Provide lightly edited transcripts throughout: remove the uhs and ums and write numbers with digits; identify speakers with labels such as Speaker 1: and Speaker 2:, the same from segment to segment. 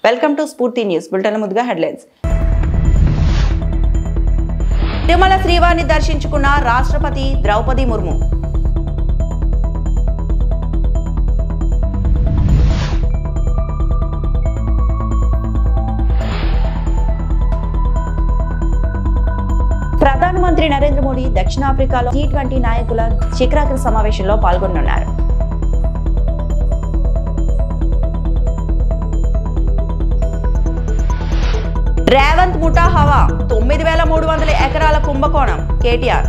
Speaker 1: Welcome to స్ఫూర్తి news bulletin. ముందుగా headlines. Tirumala శ్రీవారిని దర్శించుకున్న రాష్ట్రపతి ద్రౌపది ముర్ము. ప్రధానమంత్రి నరేంద్ర మోడీ దక్షిణాఫ్రికాలో G20 నాయకుల శిఖరాగ్ర సమావేశంలో పాల్గొనున్నారు. రేవంత్ ముఠా హవా 9300 ఎకరాల కుంభకోణం కేటీఆర్.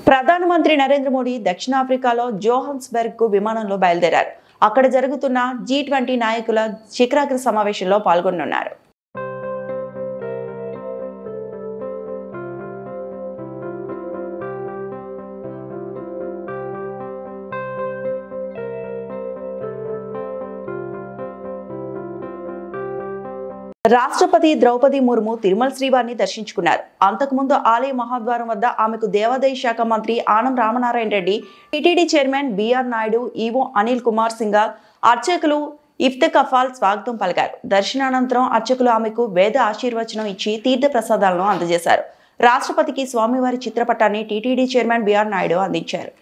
Speaker 1: ప్రధానమంత్రి నరేంద్ర మోడీ దక్షిణాఫ్రికాలో జోహాన్స్బర్గ్ కు విమానంలో బయలుదేరారు. అక్కడ జరుగుతున్న G20 నాయకుల శిఖరాగ్ర సమావేశంలో పాల్గొనున్నారు. రాష్ట్రపతి ద్రౌపది ముర్ము తిరుమల శ్రీవారిని దర్శించుకున్నారు. అంతకుముందు ఆలయ మహాద్వారం వద్ద ఆమెకు దేవాదాయ శాఖ మంత్రి Anam Ramanarayana Reddy, TTD chairman BR Naidu, EO Anil Kumar Singhal, అర్చకులు ఇఫ్తిఖాఫాల్ స్వాగతం పలికారు. దర్శనానంతరం అర్చకులు ఆమెకు వేద ఆశీర్వచనం ఇచ్చి తీర్థ ప్రసాదాలను అందజేశారు. రాష్ట్రపతికి స్వామివారి చిత్రపటాన్ని టీటీడీ చైర్మన్ బిఆర్ నాయుడు అందించారు.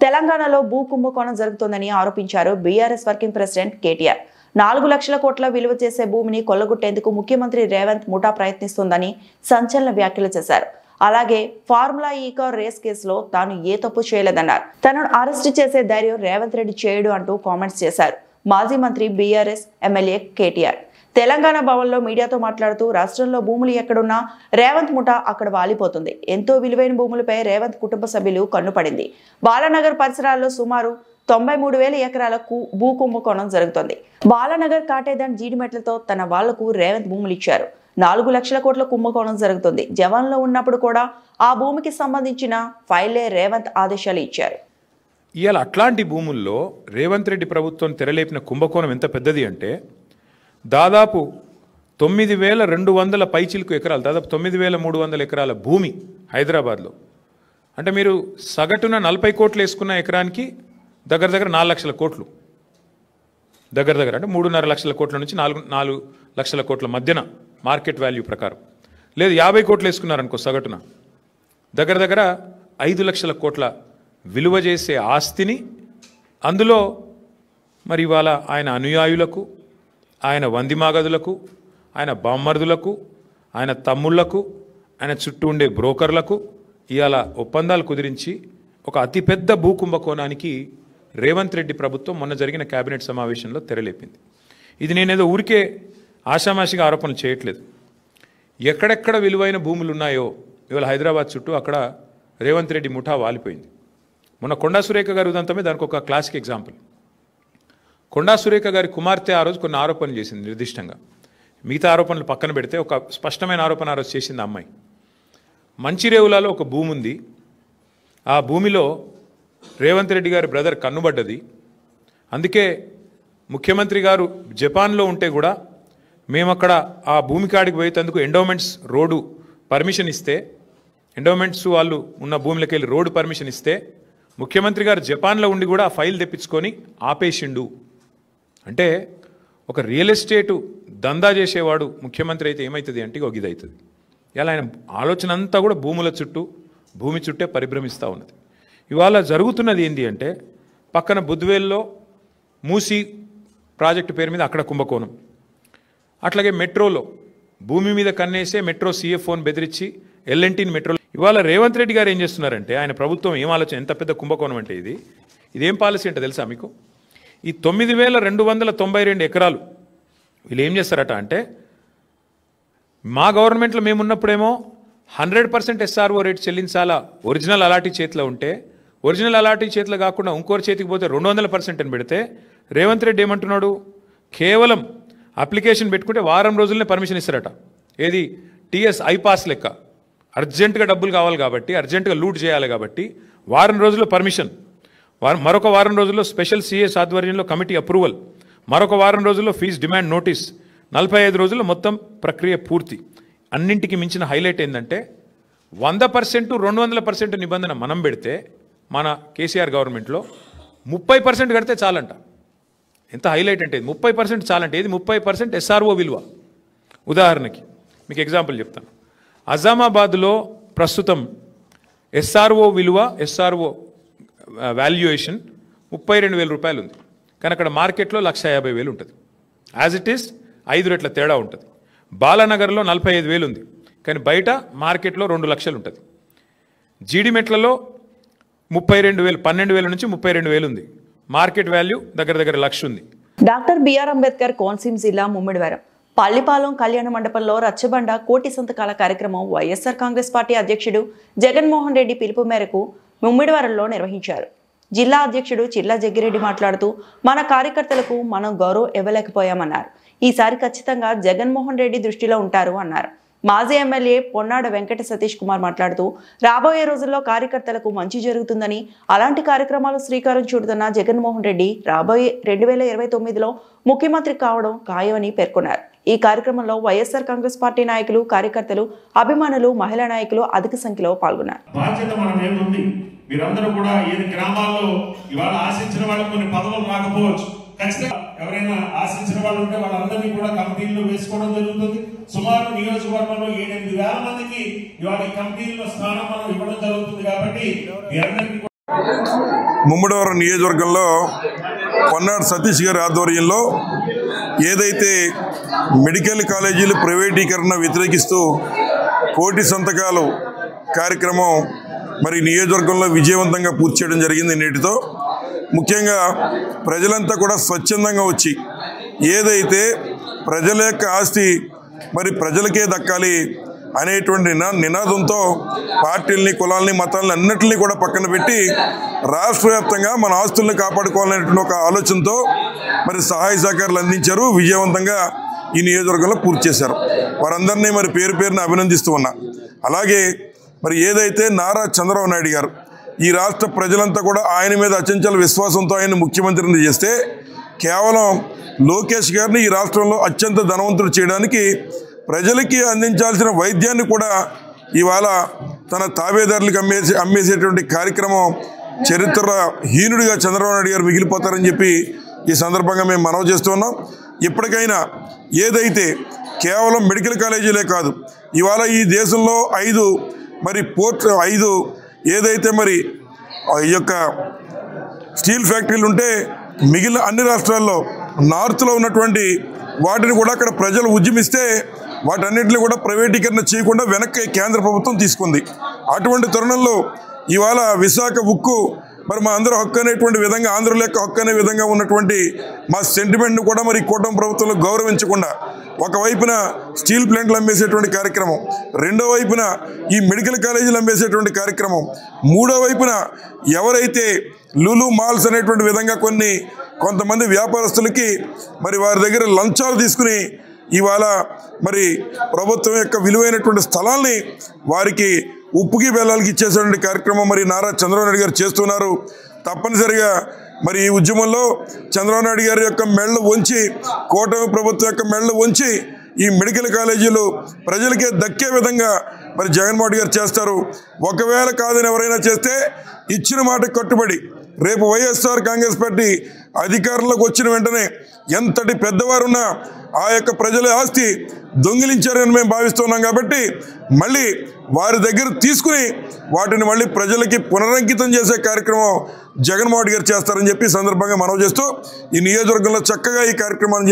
Speaker 1: తెలంగాణలో భూ కుంభకోణం జరుగుతోందని ఆరోపించారు బీఆర్ఎస్ వర్కింగ్ ప్రెసిడెంట్ కేటీఆర్. 4 లక్షల కోట్ల విలువ చేసే భూమిని కొల్లగొట్టేందుకు ముఖ్యమంత్రి రేవంత్ ముఠా ప్రయత్నిస్తోందని సంచలన వ్యాఖ్యలు చేశారు. అలాగే ఫార్ములా ఈ కార్ రేస్ కేసులో తాను ఏ తప్పు చేయలేదన్నారు. తనను అరెస్టు చేసే ధైర్యం రేవంత్ రెడ్డి చేయడు అంటూ కామెంట్స్ చేశారు. మాజీ మంత్రి బీఆర్ఎస్ ఎమ్మెల్యే కేటీఆర్ తెలంగాణ భవన్లో మీడియాతో మాట్లాడుతూ రాష్ట్రంలో భూములు ఎక్కడున్నా రేవంత్ ముఠా అక్కడ వాలిపోతుంది. ఎంతో విలువైన భూములపై రేవంత్ కుటుంబ సభ్యులు కన్నుపడింది. బాలానగర్ పరిసరాల్లో సుమారు 93,000 ఎకరాల భూ కుంభకోణం జరుగుతోంది. బాలానగర్ కాటేదాన్ జీడిమెట్లతో తన వాళ్లకు రేవంత్ భూములు ఇచ్చారు. 4 లక్షల కోట్ల కుంభకోణం జరుగుతుంది. జవాన్లో ఉన్నప్పుడు కూడా ఆ భూమికి సంబంధించిన ఫైల్లే రేవంత్ ఆదేశాలు ఇచ్చారు.
Speaker 2: ఇవాళ అట్లాంటి భూముల్లో రేవంత్ రెడ్డి ప్రభుత్వం తెరలేపిన కుంభకోణం ఎంత పెద్దది అంటే దాదాపు 9,200 పైచిలుకు ఎకరాలు, దాదాపు 9,300 ఎకరాల భూమి హైదరాబాద్లో. అంటే మీరు సగటున 40 కోట్లు వేసుకున్న ఎకరానికి దగ్గర 4 లక్షల కోట్లు, దగ్గర అంటే 3.5 లక్షల కోట్ల నుంచి 4 లక్షల కోట్ల మధ్యన మార్కెట్ వాల్యూ ప్రకారం. లేదు 50 కోట్లు వేసుకున్నారనుకో సగటున దగ్గర 5 లక్షల కోట్ల విలువ చేసే ఆస్తిని, అందులో మరి ఇవాళ ఆయన అనుయాయులకు, ఆయన వందిమాగదులకు, ఆయన బామ్మర్దులకు, ఆయన తమ్ముళ్లకు, ఆయన చుట్టూ ఉండే బ్రోకర్లకు ఇవాళ ఒప్పందాలు కుదిరించి ఒక అతిపెద్ద భూకుంభకోణానికి రేవంత్ రెడ్డి ప్రభుత్వం మొన్న జరిగిన కేబినెట్ సమావేశంలో తెరలేపింది. ఇది నేనేదో ఊరికే ఆషామాషిగా ఆరోపణలు చేయట్లేదు. ఎక్కడెక్కడ విలువైన భూములు ఉన్నాయో ఇవాళ హైదరాబాద్ చుట్టూ అక్కడ రేవంత్ రెడ్డి ముఠా వాలిపోయింది. మొన్న కొండా సురేఖ గారి ఉదంతమే దానికి ఒక క్లాసిక్ ఎగ్జాంపుల్. కొండా సురేఖ గారి కుమార్తె ఆ రోజు కొన్ని ఆరోపణలు చేసింది నిర్దిష్టంగా. మిగతా ఆరోపణలు పక్కన పెడితే ఒక స్పష్టమైన ఆరోపణ ఆ రోజు చేసింది అమ్మాయి. మంచిరేవులలో ఒక భూమి ఉంది, ఆ భూమిలో రేవంత్ రెడ్డి గారి బ్రదర్ కన్నుబడ్డది, అందుకే ముఖ్యమంత్రి గారు జపాన్లో ఉంటే కూడా మేము అక్కడ ఆ భూమి కాడికి పోయేందుకు ఎండోమెంట్స్ రోడ్డు పర్మిషన్ ఇస్తే, ఎండోమెంట్స్ వాళ్ళు ఉన్న భూమిలోకి వెళ్ళి రోడ్డు పర్మిషన్ ఇస్తే ముఖ్యమంత్రి గారు జపాన్లో ఉండి కూడా ఆ ఫైల్ తెప్పించుకొని ఆపేసిండు. అంటే ఒక రియల్ ఎస్టేటు దందా చేసేవాడు ముఖ్యమంత్రి అయితే ఏమవుతుంది అంటే ఒక ఇది అవుతుంది. ఇలా ఆయన ఆలోచన అంతా కూడా భూముల చుట్టూ, భూమి చుట్టే పరిభ్రమిస్తూ ఉన్నది. ఇవాళ జరుగుతున్నది ఏంటి అంటే పక్కన బుద్వేల్లో మూసీ ప్రాజెక్టు పేరు మీద అక్కడ కుంభకోణం, అట్లాగే మెట్రోలో భూమి మీద కన్నేసే మెట్రో CFOని బెదిరించి ఎల్ఎన్టీని మెట్రో. ఇవాళ రేవంత్ రెడ్డి గారు ఏం చేస్తున్నారంటే ఆయన ప్రభుత్వం ఏం ఆలోచన, ఎంత పెద్ద కుంభకోణం అంటే ఇదేం పాలసీ అంటే తెలుసా మీకు? ఈ 9,292 ఎకరాలు వీళ్ళు ఏం చేస్తారట అంటే మా గవర్నమెంట్లో మేమున్నప్పుడేమో 100% SRO రేట్ చెల్లించాలా ఒరిజినల్ అలాటీ చేతిలో ఉంటే, ఒరిజినల్ అలాటీ చేతిలో కాకుండా ఇంకోరి చేతికి పోతే 200% అని పెడితే రేవంత్ రెడ్డి ఏమంటున్నాడు, కేవలం అప్లికేషన్ పెట్టుకుంటే వారం రోజులనే పర్మిషన్ ఇస్తారట. ఏది TS ఐపాస్ లెక్క, అర్జెంటుగా డబ్బులు కావాలి కాబట్టి, అర్జెంటుగా లూట్ చేయాలి కాబట్టి వారం రోజుల్లో పర్మిషన్, మరొక వారం రోజుల్లో స్పెషల్ CS ఆధ్వర్యంలో కమిటీ అప్రూవల్, మరొక వారం రోజుల్లో ఫీజు డిమాండ్ నోటీస్, 45 రోజుల్లో మొత్తం ప్రక్రియ పూర్తి. అన్నింటికి మించిన హైలైట్ ఏంటంటే 100%, 200% నిబంధన మనం పెడితే మన కేసీఆర్ గవర్నమెంట్లో 30% కడితే చాలంట. ఎంత హైలైట్ అంటే 30% చాలంటే, ఇది 30% SRO విలువ. ఉదాహరణకి మీకు ఎగ్జాంపుల్ చెప్తాను. అజామాబాద్లో ప్రస్తుతం SRO విలువ, SRO వాల్యుయేషన్ 32,000 రూపాయలు ఉంది, కానీ అక్కడ మార్కెట్లో 1,50,000 ఉంటుంది. యాజ్ ఇట్ ఈస్ 5 రెట్ల తేడా ఉంటుంది. బాలానగర్లో 45,000 ఉంది, కానీ బయట మార్కెట్లో 2 లక్షలు ఉంటుంది. జీడిమెట్లలో 32,000, 12,000 నుంచి 32,000 ఉంది. మార్కెట్ వాల్యూ దగ్గర దగ్గర 1,00,000 ఉంది.
Speaker 1: డాక్టర్ బిఆర్ అంబేద్కర్ కోనసీమ జిల్లా ముమ్మిడివరం పల్లిపాలెం కళ్యాణ మండపంలో రచ్చబండ కోటి సంతకాల కార్యక్రమం వైఎస్ఆర్ కాంగ్రెస్ పార్టీ అధ్యక్షుడు జగన్మోహన్ రెడ్డి పిలుపు మేరకు ముమ్మిడివరంలో నిర్వహించారు. జిల్లా అధ్యక్షుడు చిల్లా జగ్గిరెడ్డి మాట్లాడుతూ మన కార్యకర్తలకు మనం గౌరవం ఇవ్వలేకపోయామన్నారు. ఈసారి ఖచ్చితంగా జగన్మోహన్ రెడ్డి దృష్టిలో ఉంటారు అన్నారు. మాజీ ఎమ్మెల్యే పొన్నాడ వెంకట సతీష్ కుమార్ మాట్లాడుతూ రాబోయే రోజుల్లో కార్యకర్తలకు మంచి జరుగుతుందని, అలాంటి కార్యక్రమాలు శ్రీకారం చుడుతున్న జగన్మోహన్ రెడ్డి రాబోయే 2029లో ముఖ్యమంత్రి కావడం ఖాయమని పేర్కొన్నారు. ఈ కార్యక్రమంలో వైఎస్ఆర్ కాంగ్రెస్ పార్టీ నాయకులు, కార్యకర్తలు, అభిమానులు, మహిళా నాయకులు అధిక సంఖ్యలో పాల్గొన్నారు.
Speaker 3: మీరందరూ కూడా ఏది గ్రామాల్లో ఇవాళ ఆశించిన వాళ్ళకి కొన్ని పదవులు రాకపోవచ్చు, ఖచ్చితంగా ఎవరైనా ఆశించిన వాళ్ళు ఉంటే వాళ్ళందరినీ కూడా కమిటీల్లో వేసుకోవడం జరుగుతుంది. సుమారు నియోజకవర్గంలో 7-8 వేల మందికి ఇవాళ ఈ కమిటీల్లో స్థానం మనం ఇవ్వడం జరుగుతుంది. కాబట్టి
Speaker 4: ముమ్మడివరం నియోజకవర్గంలో పొన్నాడ సతీష్ గారి ఆధ్వర్యంలో ఏదైతే మెడికల్ కాలేజీలు ప్రైవేటీకరణ వ్యతిరేకిస్తూ కోటి సంతకాలు కార్యక్రమం మరి నియోజకవర్గంలో విజయవంతంగా పూర్తి చేయడం జరిగింది. నేటితో ముఖ్యంగా ప్రజలంతా కూడా స్వచ్ఛందంగా వచ్చి ఏదైతే ప్రజల యొక్క ఆస్తి మరి ప్రజలకే దక్కాలి అనేటువంటి నినాదంతో పార్టీలని, కులాలని, మతాలని అన్నింటినీ కూడా పక్కన పెట్టి రాష్ట్ర వ్యాప్తంగా మన ఆస్తుల్ని కాపాడుకోవాలనేటువంటి ఒక ఆలోచనతో మరి సహాయ సహకారాలు అందించారు. విజయవంతంగా ఈ నియోజకవర్గంలో పూర్తి చేశారు. వారందరినీ మరి పేరు పేరున అభినందిస్తూ ఉన్నా. అలాగే మరి ఏదైతే నారా చంద్రబాబు నాయుడు గారు ఈ రాష్ట్ర ప్రజలంతా కూడా ఆయన మీద అచంచల విశ్వాసంతో ఆయన ముఖ్యమంత్రిని చేస్తే కేవలం లోకేష్ గారిని ఈ రాష్ట్రంలో అత్యంత ధనవంతుడు చేయడానికి ప్రజలకి అందించాల్సిన వైద్యాన్ని కూడా ఇవాళ తన తాబేదారులకు అమ్మేసేటువంటి కార్యక్రమం చరిత్రహీనుడిగా చంద్రబాబు నాయుడు గారు మిగిలిపోతారని చెప్పి ఈ సందర్భంగా మేము మనవి చేస్తున్నాం. ఇప్పటికైనా ఏదైతే కేవలం మెడికల్ కాలేజీలే కాదు, ఇవాళ ఈ దేశంలో 5 మరి పోర్ట్ 5 ఏదైతే మరి ఈ యొక్క స్టీల్ ఫ్యాక్టరీలు ఉంటే మిగిలిన అన్ని రాష్ట్రాల్లో నార్త్లో ఉన్నటువంటి వాటిని కూడా అక్కడ ప్రజలు ఉద్యమిస్తే వాటన్నిటిని కూడా ప్రైవేటీకరణ చేయకుండా వెనక్కి కేంద్ర ప్రభుత్వం తీసుకుంది. అటువంటి తరుణంలో ఇవాళ విశాఖ ఉక్కు మరి మా అందరూ హక్కు అనేటువంటి విధంగా, ఆంధ్రుల యొక్క హక్కు అనే విధంగా ఉన్నటువంటి మా సెంటిమెంట్ను కూడా మరి కూటమి ప్రభుత్వంలో గౌరవించకుండా ఒకవైపున స్టీల్ ప్లాంట్లు అమ్మేసేటువంటి కార్యక్రమం, రెండో వైపున ఈ మెడికల్ కాలేజీలు అమ్మేసేటువంటి కార్యక్రమం, మూడో వైపున ఎవరైతే లులు మాల్స్ అనేటువంటి విధంగా కొంతమంది వ్యాపారస్తులకి మరి వారి దగ్గర లంచాలు తీసుకుని ఇవాళ మరి ప్రభుత్వం యొక్క విలువైనటువంటి స్థలాల్ని వారికి ఉప్పుకి బెల్లాలకి ఇచ్చేసేటువంటి కార్యక్రమం మరి నారా చంద్రబాబు నాయుడు గారు చేస్తున్నారు. తప్పనిసరిగా మరి ఈ ఉద్యమంలో చంద్రబాబు నాయుడు గారి యొక్క మెళ్ళు వంచి, కూటమి ప్రభుత్వం యొక్క మెళ్ళు వంచి ఈ మెడికల్ కాలేజీలు ప్రజలకే దక్కే విధంగా మరి జగన్మోహన్ రెడ్డి గారు చేస్తారు. ఒకవేళ కాదని ఎవరైనా చేస్తే ఇచ్చిన మాటకు కట్టుబడి రేపు వైఎస్ఆర్ కాంగ్రెస్ పార్టీ అధికారంలోకి వచ్చిన వెంటనే ఎంతటి పెద్దవారున్నా ఆ యొక్క ప్రజల ఆస్తి దొంగిలించారని మేము భావిస్తున్నాం. కాబట్టి మళ్ళీ వారి దగ్గర తీసుకుని వాటిని మళ్ళీ ప్రజలకి పునరంకితం చేసే కార్యక్రమం జగన్మోహన్ రెడ్డి గారు చేస్తారని చెప్పి సందర్భంగా మనవి చేస్తూ ఈ నియోజకవర్గంలో చక్కగా ఈ కార్యక్రమాన్ని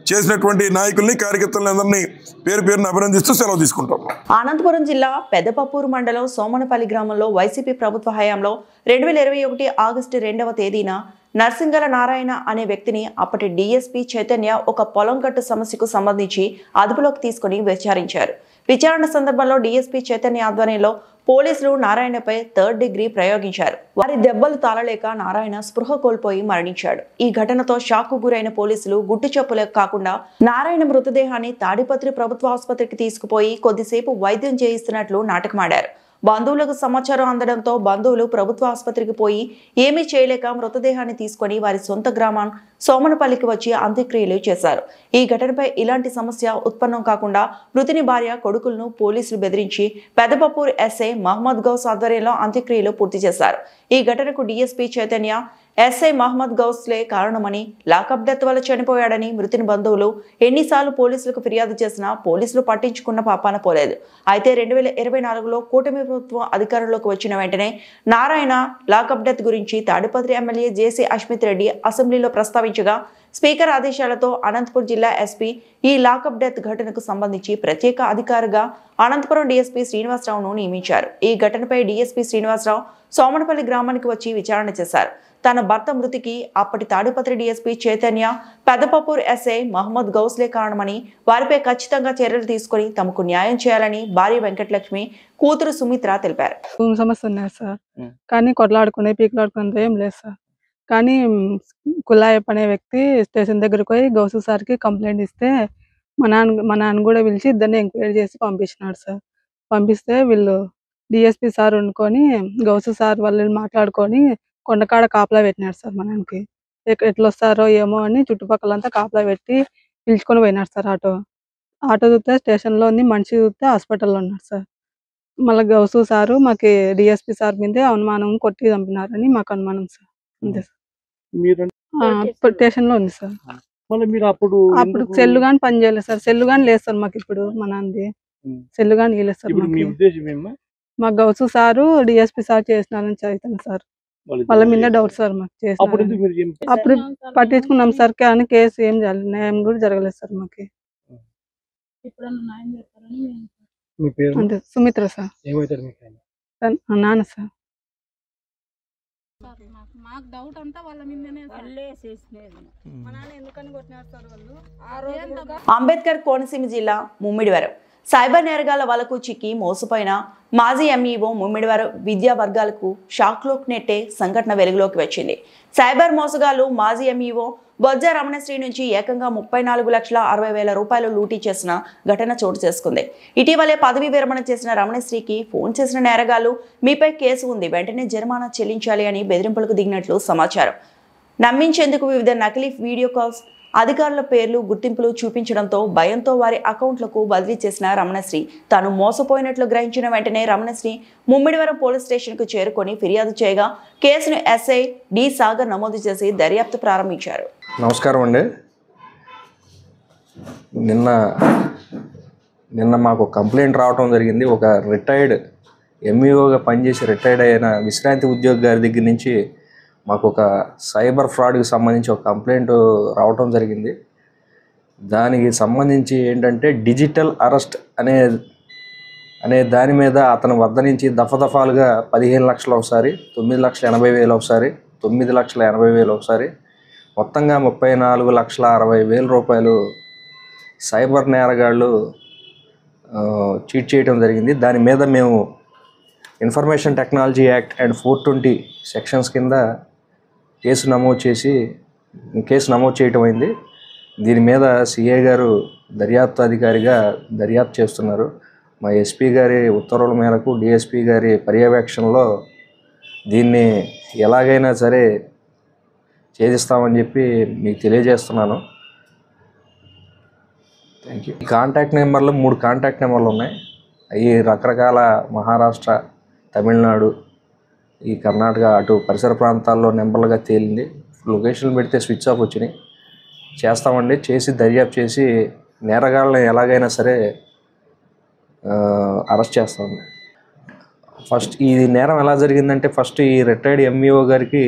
Speaker 4: చేసినటువంటి నాయకుల్ని, కార్యకర్తలని అందరినీ పేరు పేరును అభినందిస్తూ సెలవు తీసుకుంటాం.
Speaker 1: అనంతపురం జిల్లా పెద్దపప్పూరు మండలం సోమనపల్లి గ్రామంలో వైసీపీ ప్రభుత్వ హయాంలో 2021 ఆగస్టు 2వ తేదీన నర్సింగల నారాయణ అనే వ్యక్తిని అప్పటి డీఎస్పీ చైతన్య ఒక పొలం గట్టు సమస్యకు సంబంధించి అదుపులోకి తీసుకుని విచారించారు. విచారణ సందర్భంలో డీఎస్పీ చైతన్య ఆధ్వర్యంలో పోలీసులు నారాయణపై 3rd డిగ్రీ ప్రయోగించారు. వారి దెబ్బలు తాళలేక నారాయణ స్పృహ కోల్పోయి మరణించాడు. ఈ ఘటనతో షాక్కు గురైన పోలీసులు గుట్టు చెప్పులకు కాకుండా నారాయణ మృతదేహాన్ని తాడిపత్రి ప్రభుత్వ ఆసుపత్రికి తీసుకుపోయి కొద్దిసేపు వైద్యం చేయిస్తున్నట్లు నాటకమాడారు. బంధువులకు సమాచారం అందడంతో బంధువులు ప్రభుత్వ ఆసుపత్రికి పోయి ఏమీ చేయలేక మృతదేహాన్ని తీసుకుని వారి సొంత గ్రామం సోమనపల్లికి వచ్చి అంత్యక్రియలు చేశారు. ఈ ఘటనపై ఇలాంటి సమస్య ఉత్పన్నం కాకుండా మృతుని భార్య కొడుకులను పోలీసులు బెదిరించి పెద్దపప్పూర్ ఎస్ఐ మహమ్మద్ గౌస్ ఆధ్వర్యంలో అంత్యక్రియలు పూర్తి చేశారు. ఈ ఘటనకు డీఎస్పీ చైతన్య ఎస్ఐ మహమ్మద్ గౌస్లే కారణమని, లాకప్ డెత్ వల్ల చనిపోయాడని మృతుని బంధువులు ఎన్నిసార్లు పోలీసులకు ఫిర్యాదు చేసినా పోలీసులు పట్టించుకున్న పాపాన పోలేదు. అయితే 2024లో కూటమి ప్రభుత్వం అధికారంలోకి వచ్చిన వెంటనే నారాయణ లాకప్ డెత్ గురించి తాడిపత్రి ఎమ్మెల్యే జేసీ అశ్మిత్ రెడ్డి అసెంబ్లీలో ప్రస్తావించగా స్పీకర్ ఆదేశాలతో అనంతపురం జిల్లా ఎస్పీ ఈ లాకప్ డెత్ ఘటనకు సంబంధించి ప్రత్యేక అధికారిగా అనంతపురం డీఎస్పీ శ్రీనివాసరావును నియమించారు. ఈ ఘటనపై డీఎస్పీ శ్రీనివాసరావు సోమనపల్లి గ్రామానికి వచ్చి విచారణ చేశారు. తన భర్త మృతికి అప్పటి తాడిపత్రి డీఎస్పీ చైతన్య, పెద్దపప్పూర్ ఎస్ఐ మహమ్మద్ గౌస్లే కారణమని, వారిపై ఖచ్చితంగా చర్యలు తీసుకుని తమకు న్యాయం చేయాలని భార్య వెంకటలక్ష్మి, కూతురు సుమిత్ర తెలిపారు.
Speaker 5: సమస్య ఉన్నాయి సార్, కానీ కొట్లాడుకునే పీకులాడుకునేది ఏం లేదు సార్. కానీ కులాయప్ప అనే వ్యక్తి స్టేషన్ దగ్గరకు పోయి గౌసు సార్కి కంప్లైంట్ ఇస్తే మా నాన్న కూడా పిలిచి ఇద్దరిని ఎంక్వైరీ చేసి పంపించినాడు సార్. పంపిస్తే వీళ్ళు డిఎస్పీ సార్ వండుకొని గౌసు సార్ వాళ్ళు మాట్లాడుకొని కొండకాడ కాపలా పెట్టినాడు సార్. మా నాన్నకి ఎట్లా వస్తారో ఏమో అని చుట్టుపక్కలంతా కాపలా పెట్టి పిలుచుకొని పోయినాడు సార్. ఆటో చూస్తే స్టేషన్లో ఉంది, మనిషి చూస్తే హాస్పిటల్లో ఉన్నాడు సార్. మళ్ళీ గౌసు సారు మాకు డిఎస్పీ సార్ మీదే అనుమానం కొట్టి చంపినారని మాకు అనుమానం సార్. అంతే సార్. స్టేషన్ లో ఉంది సార్. అప్పుడు సెల్లు గాని పని చేయలేదు సార్. సెల్లు గాని లేదు సార్ మాకు. ఇప్పుడు మా నాన్నది సెల్లు గాని ఇవ్వలేదు సార్. మాకు గౌసు సారు డిఎస్పీ సార్ చేసినారని చదువుతాను సార్. వాళ్ళ మీద డౌట్ సార్ మాకు చేసిన. అప్పుడు పట్టించుకున్నాం సార్, కానీ కేసు ఏం జరగలేదు, న్యాయం కూడా జరగలేదు సార్ మాకు. అంతే సుమిత్ర సార్. నాన్న సార్.
Speaker 6: మాకు డౌట్ అంతా వాళ్ళ మీదనే
Speaker 1: అంబేద్కర్ కోనసీమ జిల్లా ముమ్మిడివరం సైబర్ నేరగాళ్ల వలకు చిక్కి మోసపోయిన మాజీ ఎంఈఓ ముమ్మిడివరం విద్యా వర్గాలకు షాక్లోకి నెట్టే సంఘటన వెలుగులోకి వచ్చింది. సైబర్ మోసగాళ్లు మాజీ ఎంఈఓ బొజ్జ రమణశ్రీ నుంచి ఏకంగా 34,60,000 రూపాయలు లూటీ చేసిన ఘటన చోటు చేసుకుంది. ఇటీవలే పదవీ విరమణ చేసిన రమణశ్రీకి ఫోన్ చేసిన నేరగాళ్లు మీపై కేసు ఉంది, వెంటనే జరిమానా చెల్లించాలి అని బెదిరింపులకు దిగినట్లు సమాచారం. నమ్మించేందుకు వివిధ నకిలీ వీడియో కాల్స్, అధికారుల పేర్లు, గుర్తింపులు చూపించడంతో భయంతో వారి అకౌంట్లకు బదిలీ చేసిన రమణశ్రీ తాను మోసపోయినట్లు గ్రహించిన వెంటనే రమణశ్రీ ముమ్మిడివరం పోలీస్ స్టేషన్కు చేరుకొని ఫిర్యాదు చేయగా కేసును ఎస్ఐ డి సాగర్ నమోదు చేసి దర్యాప్తు ప్రారంభించారు.
Speaker 7: నమస్కారం అండి. నిన్న మాకు కంప్లైంట్ రావడం జరిగింది. ఒక రిటైర్డ్ ఎంఈఓగా పనిచేసి రిటైర్డ్ అయిన విశ్రాంతి ఉద్యోగి గారి దగ్గర నుంచి మాకు ఒక సైబర్ ఫ్రాడ్కి సంబంధించి ఒక కంప్లైంట్ రావటం జరిగింది. దానికి సంబంధించి ఏంటంటే డిజిటల్ అరెస్ట్ అనే అనే దాని మీద అతని వద్ద నుంచి దఫాలుగా 15 లక్షలు ఒకసారి, 9,80,000 ఒకసారి, 9,80,000 ఒకసారి, మొత్తంగా 34,60,000 రూపాయలు సైబర్ నేరగాళ్ళు చీట్ చేయడం జరిగింది. దాని మీద మేము information technology act and 420 sections కింద కేసు నమోదు చేయటం అయింది. దీని మీద సిఐ గారు దర్యాప్తు అధికారిగా దర్యాప్తు చేస్తున్నారు. మా ఎస్పీ గారి ఉత్తర్వుల మేరకు డిఎస్పీ గారి పర్యవేక్షణలో దీన్ని ఎలాగైనా సరే ఛేదిస్తామని చెప్పి మీకు తెలియజేస్తున్నాను. Thank you. కాంటాక్ట్ నెంబర్లు 3 కాంటాక్ట్ నెంబర్లు ఉన్నాయి. అవి రకరకాల మహారాష్ట్ర, తమిళనాడు, ఈ కర్ణాటక అటు పరిసర ప్రాంతాల్లో నెంబర్లుగా తేలింది. లొకేషన్ పెడితే స్విచ్ ఆఫ్ వచ్చినాయి. చేస్తామండి, చేసి దర్యాప్తు చేసి నేరగాళ్ళని ఎలాగైనా సరే అరెస్ట్ చేస్తామండి. ఫస్ట్ ఈ నేరం ఎలా జరిగిందంటే, ఫస్ట్ ఈ రిటైర్డ్ ఎంఈఓ గారికి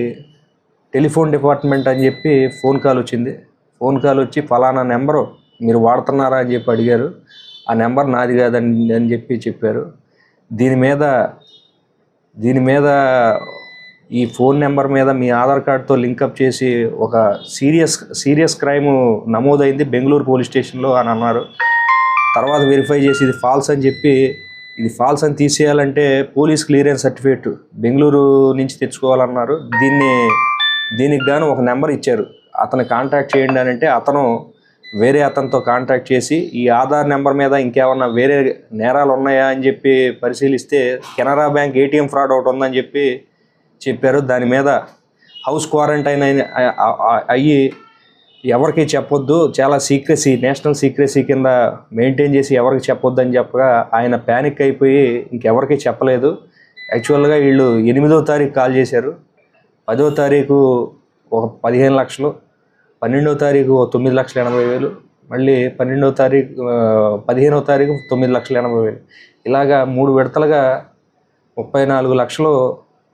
Speaker 7: టెలిఫోన్ డిపార్ట్మెంట్ అని చెప్పి ఫోన్ కాల్ వచ్చింది. ఫోన్ కాల్ వచ్చి ఫలానా నెంబరు మీరు వాడుతున్నారా అని చెప్పి అడిగారు. ఆ నెంబర్ నాది కాదని అని చెప్పారు. దీని మీద ఈ ఫోన్ నెంబర్ మీద మీ ఆధార్ కార్డుతో లింకప్ చేసి ఒక సీరియస్ క్రైమ్ నమోదైంది బెంగళూరు పోలీస్ స్టేషన్లో అని అన్నారు. తర్వాత వెరిఫై చేసి ఇది ఫాల్స్ అని చెప్పి, ఇది ఫాల్స్ అని తీసేయాలంటే పోలీస్ క్లియరెన్స్ సర్టిఫికేట్ బెంగళూరు నుంచి తెచ్చుకోవాలన్నారు. దీనికి గాను ఒక నెంబర్ ఇచ్చారు. అతను కాంటాక్ట్ చేయండి అని అంటే అతను వేరే అతనితో కాంటాక్ట్ చేసి ఈ ఆధార్ నెంబర్ మీద ఇంకేమన్నా వేరే నేరాలు ఉన్నాయా అని చెప్పి పరిశీలిస్తే కెనరా బ్యాంక్ ఏటీఎం ఫ్రాడ్ ఒకటి ఉందని చెప్పారు. దాని మీద హౌస్ క్వారంటైన్ అయ్యి ఎవరికి చెప్పొద్దు, చాలా సీక్రెసీ, నేషనల్ సీక్రెసీ కింద మెయింటైన్ చేసి ఎవరికి చెప్పొద్దు అని చెప్పగా ఆయన ప్యానిక్ అయిపోయి ఇంకెవరికి చెప్పలేదు. యాక్చువల్గా వీళ్ళు 8వ తారీఖు కాల్ చేశారు. 10వ తారీఖు ఒక 15 లక్షలు, 12వ తారీఖు 9,80,000, మళ్ళీ 15వ తారీఖు 9,80,000, ఇలాగా 3 విడతలుగా 34 లక్షలు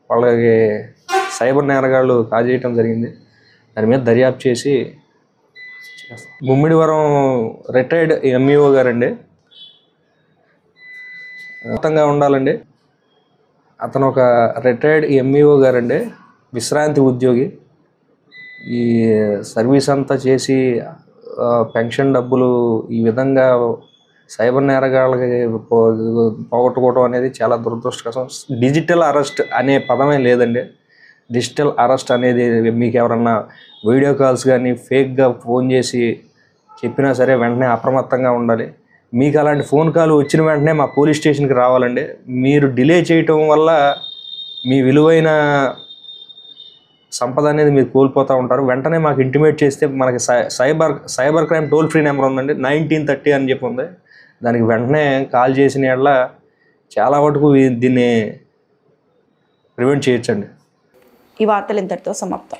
Speaker 7: వాళ్ళకి సైబర్ నేరగాళ్ళు కాజేయటం జరిగింది. దాని మీద దర్యాప్తు చేసి ముమ్మిడివరం రిటైర్డ్ ఎంఈఓ గారండి, మొత్తంగా ఉండాలండి. అతను ఒక రిటైర్డ్ ఎంఈఓ గారండి, విశ్రాంతి ఉద్యోగి. ఈ సర్వీస్ అంతా చేసి పెన్షన్ డబ్బులు ఈ విధంగా సైబర్ నేరగాళ్ళకి పోగొట్టుకోవడం అనేది చాలా దురదృష్టకరం. డిజిటల్ అరెస్ట్ అనే పదమే లేదండి. డిజిటల్ అరెస్ట్ అనేది మీకు ఎవరన్నా వీడియో కాల్స్ కానీ ఫేక్గా ఫోన్ చేసి చెప్పినా సరే వెంటనే అప్రమత్తంగా ఉండాలి. మీకు అలాంటి ఫోన్ కాల్ వచ్చిన వెంటనే మా పోలీస్ స్టేషన్కి రావాలండి. మీరు డిలే చేయటం వల్ల మీ విలువైన సంపద అనేది మీరు కోల్పోతూ ఉంటారు. వెంటనే మాకు ఇంటిమేట్ చేస్తే మనకి cyber crime toll free number ఉందండి, 1930 అని చెప్పి ఉంది. దానికి వెంటనే కాల్ చేసిన యెడల చాలా వరకు దీన్ని ప్రివెంట్ చేయొచ్చండి.
Speaker 1: ఈ వార్తలు ఇంతటితో సమాప్తం.